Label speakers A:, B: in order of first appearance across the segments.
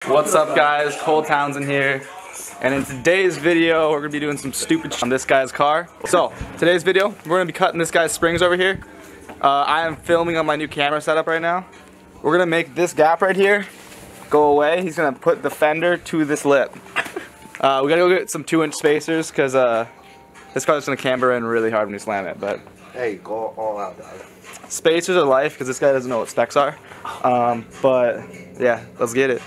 A: What's up guys, Cole Townsend here, and in today's video we're going to be doing some stupid shit on this guy's car. So, today's video, we're going to be cutting this guy's springs over here. I am filming on my new camera setup right now. We're going to make this gap right here go away. He's going to put the fender to this lip. We got to go get some 2-inch spacers because this car's going to camber in really hard when you slam it. But
B: hey, go all out, dog.
A: Spacers are life because this guy doesn't know what specs are. But yeah, let's get it.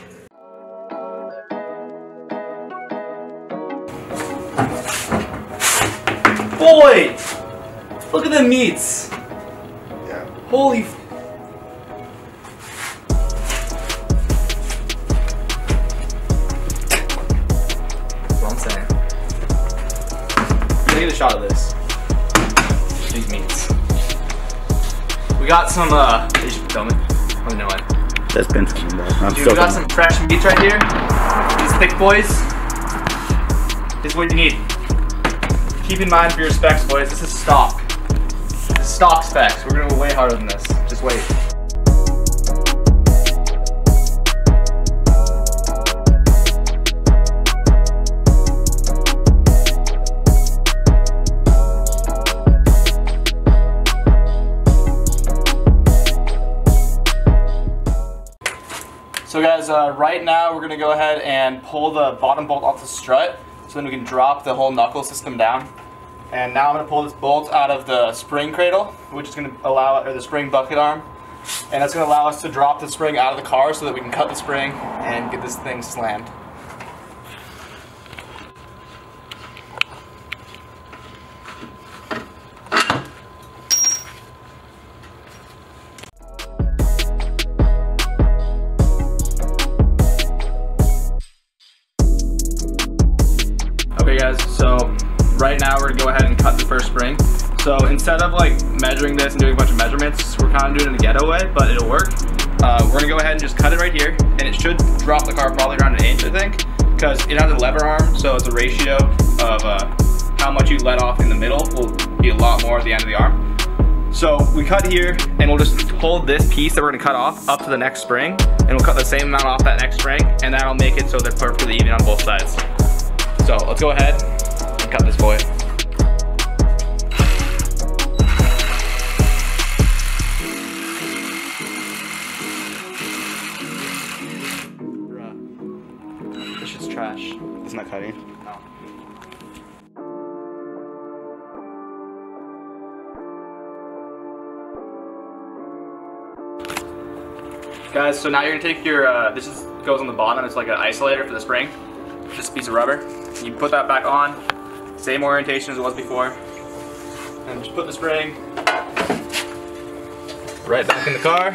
A: Boy! Look at the meats!
B: Yeah.
A: Holy f. That's what I'm saying. I'm gonna get a shot of this. These meats. We got some, you should film it. Let me know why.
C: That's been filming, bro.
A: Dude, we got some fresh meats right here. These thick boys. This is what you need. Keep in mind for your specs, boys, this is stock. This is stock specs. We're gonna go way harder than this. Just wait. So guys, right now we're gonna go ahead and pull the bottom bolt off the strut so then we can drop the whole knuckle system down. And now I'm gonna pull this bolt out of the spring cradle, which is gonna allow, or the spring bucket arm, and that's gonna allow us to drop the spring out of the car so that we can cut the spring and get this thing slammed. Okay guys, so right now we're gonna go ahead and cut the first spring. So instead of like measuring this and doing a bunch of measurements, we're kind of doing it in the ghetto way, but it'll work. We're gonna go ahead and just cut it right here, and it should drop the car probably around 1 inch, I think, because it has a lever arm, so it's a ratio of how much you let off in the middle will be a lot more at the end of the arm. So we cut here, and we'll just hold this piece that we're gonna cut off up to the next spring, and we'll cut the same amount off that next spring, and that'll make it so they're perfectly even on both sides. So let's go ahead and cut this boy. Bruh, this shit's trash.
C: It's not cutting.
A: No. Guys, so now you're gonna take your, this just goes on the bottom, it's like an isolator for the spring. Just a piece of rubber. You put that back on, same orientation as it was before, and just put the spring right back in the car.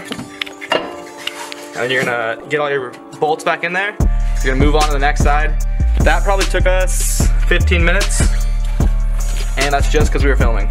A: And you're gonna get all your bolts back in there. You're gonna move on to the next side. That probably took us 15 minutes, and that's just because we were filming.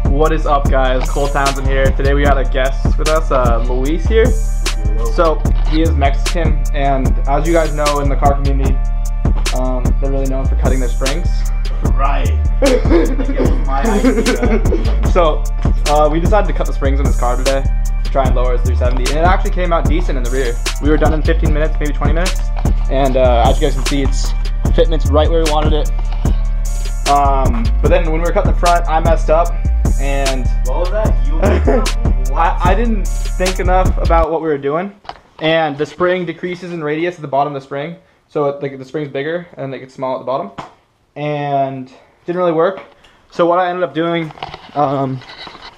A: What is up, guys? Cole Townsend here. Today we got a guest with us, Luis here. So he is Mexican, and as you guys know in the car community, they're really known for cutting their springs.
C: Right. It was my idea.
A: So we decided to cut the springs on this car today to try and lower his 370, and it actually came out decent in the rear. We were done in 15 minutes, maybe 20 minutes, and as you guys can see, it's fitment's right where we wanted it. But then when we were cutting the front, I messed up, and
C: What was that? You messed up?
A: I didn't think enough about what we were doing, and the spring decreases in radius at the bottom of the spring, so like the spring's bigger and it gets small at the bottom, and it didn't really work. So what I ended up doing,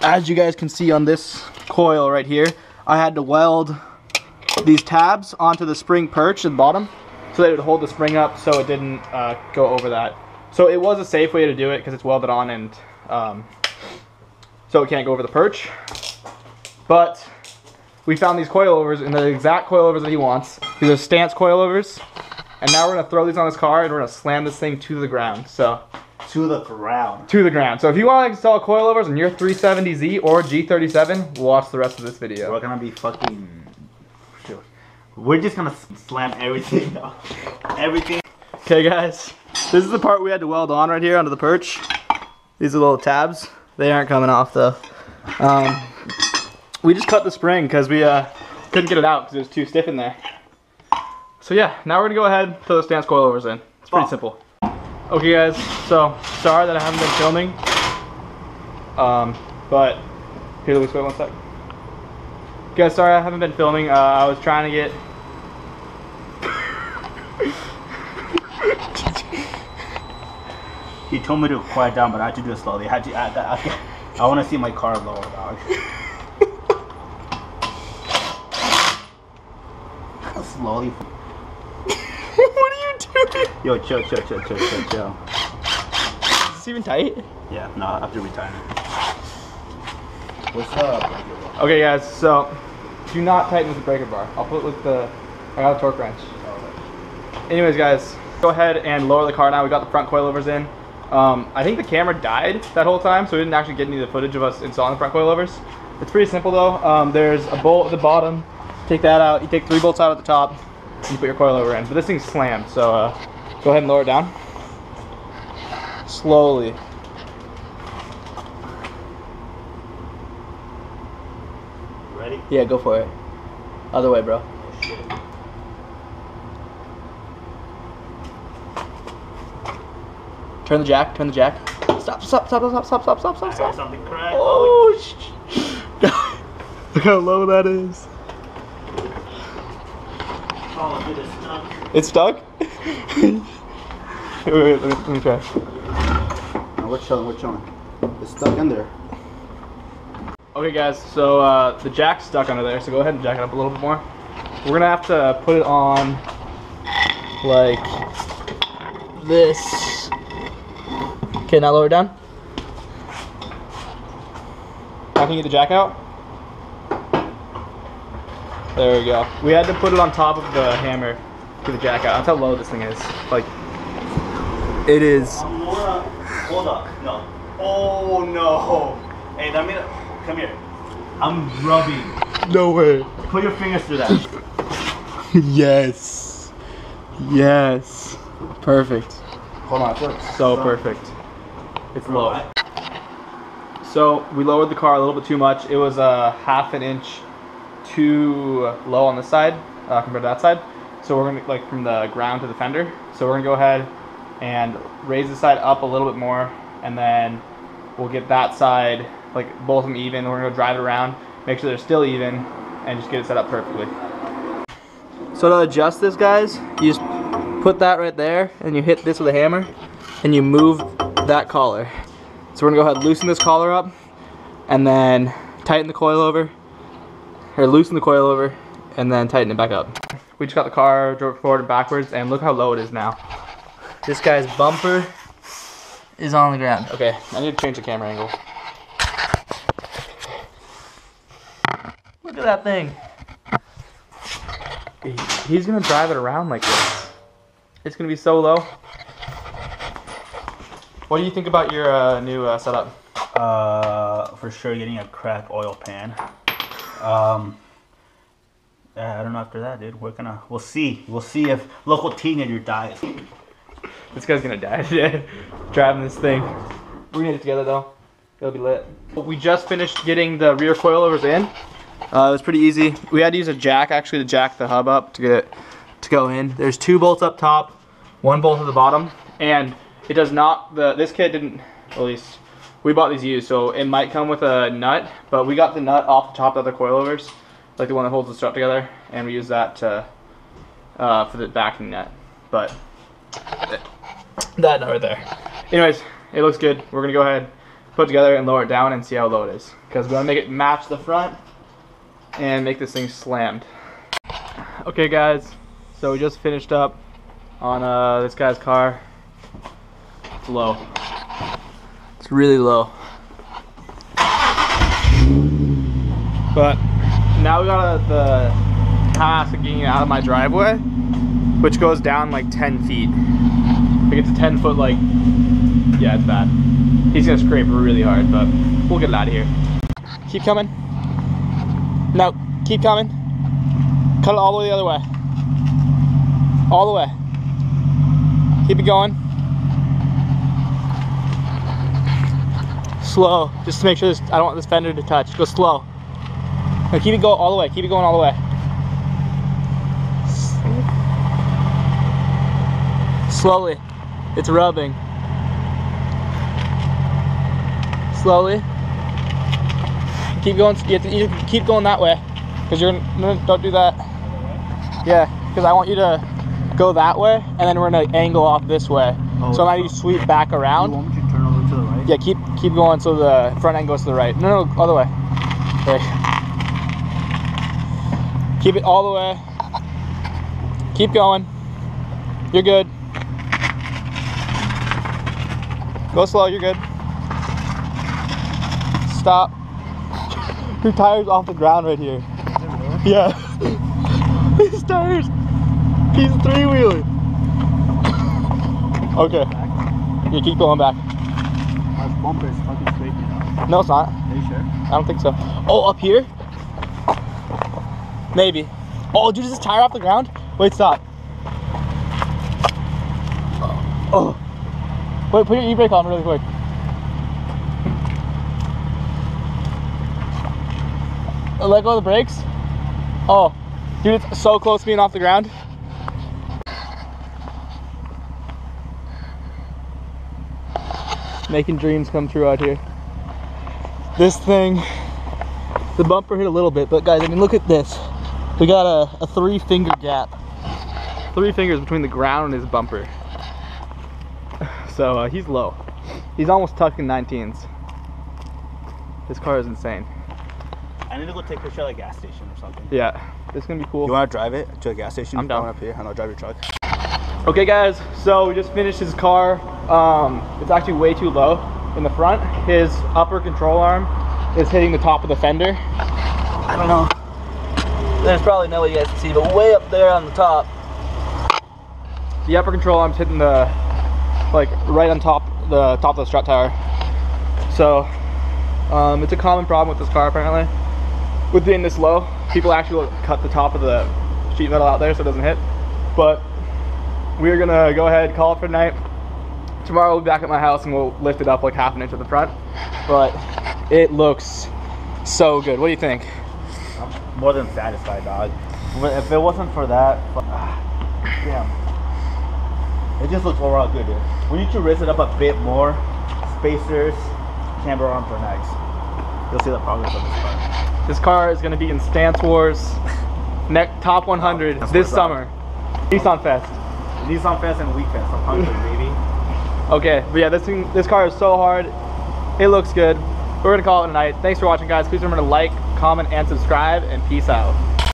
A: as you guys can see on this coil right here, I had to weld these tabs onto the spring perch at the bottom so that it would hold the spring up so it didn't go over that. So it was a safe way to do it because it's welded on, and so it can't go over the perch. But we found these coilovers, and they're the exact coilovers that he wants. These are stance coilovers, and now we're gonna throw these on this car and we're gonna slam this thing to the ground. So
C: To the ground.
A: to the ground. So if you want to install coilovers on your 370Z or G37, watch the rest of this video.
C: We're gonna be fucking. We're just gonna slam everything. Everything.
A: Okay, guys, this is the part we had to weld on right here onto the perch. These are little tabs. They aren't coming off though. We just cut the spring because we couldn't get it out because it was too stiff in there. So yeah, now we're gonna go ahead and throw the stance coilovers in. It's pretty simple. Okay guys, so sorry that I haven't been filming. But here, Luis, wait one sec. Guys, sorry I haven't been filming. I was trying to get
C: He told me to quiet down, but I had to do it slowly. I want to see my car lower, dog. Slowly.
A: What are you doing?
C: Yo, chill.
A: Is this even tight?
C: Yeah, no, I have to retighten it. What's up?
A: Okay guys, so do not tighten with the breaker bar. I'll put it with the, I got a torque wrench. Anyways guys, go ahead and lower the car now. We got the front coilovers in. I think the camera died that whole time, so we didn't actually get any of the footage of us installing the front coilovers. It's pretty simple though. There's a bolt at the bottom. Take that out. You take 3 bolts out at the top, and you put your coilover in. But this thing's slammed, so go ahead and lower it down. Slowly.
C: Ready?
A: Yeah, go for it. Other way, bro.
C: Oh, shit.
A: Turn the jack, turn the jack. Stop.
C: I heard something crack.
A: Oh, look how low that is.
C: Oh, dude, it's stuck.
A: It's stuck? wait, let me try.
B: No, we're chilling. It's stuck in there.
A: Okay guys, so the jack's stuck under there, so go ahead and jack it up a little bit more. We're gonna have to put it on like this. Okay, now lower it down. Now can you get the jack out? There we go. We had to put it on top of the hammer to get the jack out. That's how low this thing is. Like, it is.
C: Hold up. No. Oh no. Hey, let me. Come here. I'm rubbing.
A: No way.
C: Put your fingers through that.
A: Yes. Yes. Perfect.
B: Hold on, first.
A: So perfect. It's low. So we lowered the car a little bit too much. It was a ½ inch too low on this side compared to that side. So we're gonna, like, from the ground to the fender. So we're gonna go ahead and raise the side up a little bit more, and then we'll get that side, like, both of them even. We're gonna go drive it around, make sure they're still even, and just get it set up perfectly. So to adjust this, guys, you just put that right there, and you hit this with a hammer, and you move that collar. So we're gonna go ahead and loosen this collar up, and then tighten the coil over, or loosen the coil over, and then tighten it back up. We just got the car, drove it forward and backwards, and look how low it is now. This guy's bumper is on the ground. Okay, I need to change the camera angle. Look at that thing. He's gonna drive it around like this. It's gonna be so low. What do you think about your new setup?
C: For sure getting a crack oil pan. I don't know after that, dude. We'll see. We'll see if local teenager dies.
A: This guy's gonna die today driving this thing. We're gonna get it together though. It'll be lit. We just finished getting the rear coilovers in. It was pretty easy. We had to use a jack actually to jack the hub up to get it to go in. There's 2 bolts up top, 1 bolt at the bottom, and it does not, this kit didn't, at least we bought these used, so it might come with a nut, but we got the nut off the top of the other coilovers, like the one that holds the strut together, and we use that to, for the backing nut. But that nut right there. Anyways, it looks good. We're gonna go ahead, put it together and lower it down and see how low it is, because we want to make it match the front and make this thing slammed. Okay guys, so we just finished up on this guy's car. It's low. It's really low. But now we got the task of getting it out of my driveway, which goes down like 10 feet. Like it's a 10-foot, like, yeah, it's bad. He's gonna scrape really hard, but we'll get it out of here. Keep coming. No, keep coming. Cut it all the way the other way. All the way. Keep it going. Slow, just to make sure I don't want this fender to touch. Go slow. Now keep it going all the way. Keep it going all the way. Slowly. It's rubbing. Slowly. Keep going. You have to keep going that way, because don't do that. Yeah, because I want you to go that way, and then we're gonna angle off this way. Oh, so now you sweep back around.
B: You want me to turn over to the right?
A: Yeah, keep going so the front end goes to the right. No, other way. Okay. Keep it all the way. Keep going. You're good. Go slow, you're good. Stop. Your tire's off the ground right here. Yeah. His tires. He's 3-wheeling. Okay. You keep going back.
B: My bumper is fucking straight, you know.
A: No, it's not.
B: Are you sure?
A: I don't think so. Oh, up here? Maybe. Oh, dude, is this tire off the ground? Wait, stop. Oh. Wait, put your e-brake on really quick. Let go of the brakes. Oh, dude, it's so close to being off the ground. Making dreams come true out here. This thing, the bumper hit a little bit, but guys, I mean, look at this. We got a 3-finger gap. 3 fingers between the ground and his bumper. So he's low. He's almost tucking 19s. This car is insane.
C: I need to go take a picture at a gas station or something.
A: Yeah, this is gonna be cool.
B: You want to drive it to a gas station?
A: I'm down.
B: Up here, and I'll drive your truck.
A: Okay guys, so we just finished his car. It's actually way too low in the front. His upper control arm is hitting the top of the fender. I don't know. There's probably no way you guys can see, but way up there on the top, the upper control arm's hitting the, like, right on top of the strut tower. So it's a common problem with this car apparently. With being this low, people actually cut the top of the sheet metal out there so it doesn't hit. But we're gonna go ahead, call it for tonight. Tomorrow we'll be back at my house and we'll lift it up like half an inch at the front. But it looks so good. What do you think?
C: I'm more than satisfied, dog. If it wasn't for that, damn. It just looks overall good, dude. We need to raise it up a bit more. Spacers, camber arm for next. You'll see the progress of this car.
A: This car is gonna be in Stance Wars top 100 this summer. Nissan Fest.
C: Nissan Fest and Week Fest. I'm hungry, baby.
A: Okay, but yeah, this car is so hard. It looks good. We're gonna call it a night. Thanks for watching, guys. Please remember to like, comment, and subscribe, and peace out.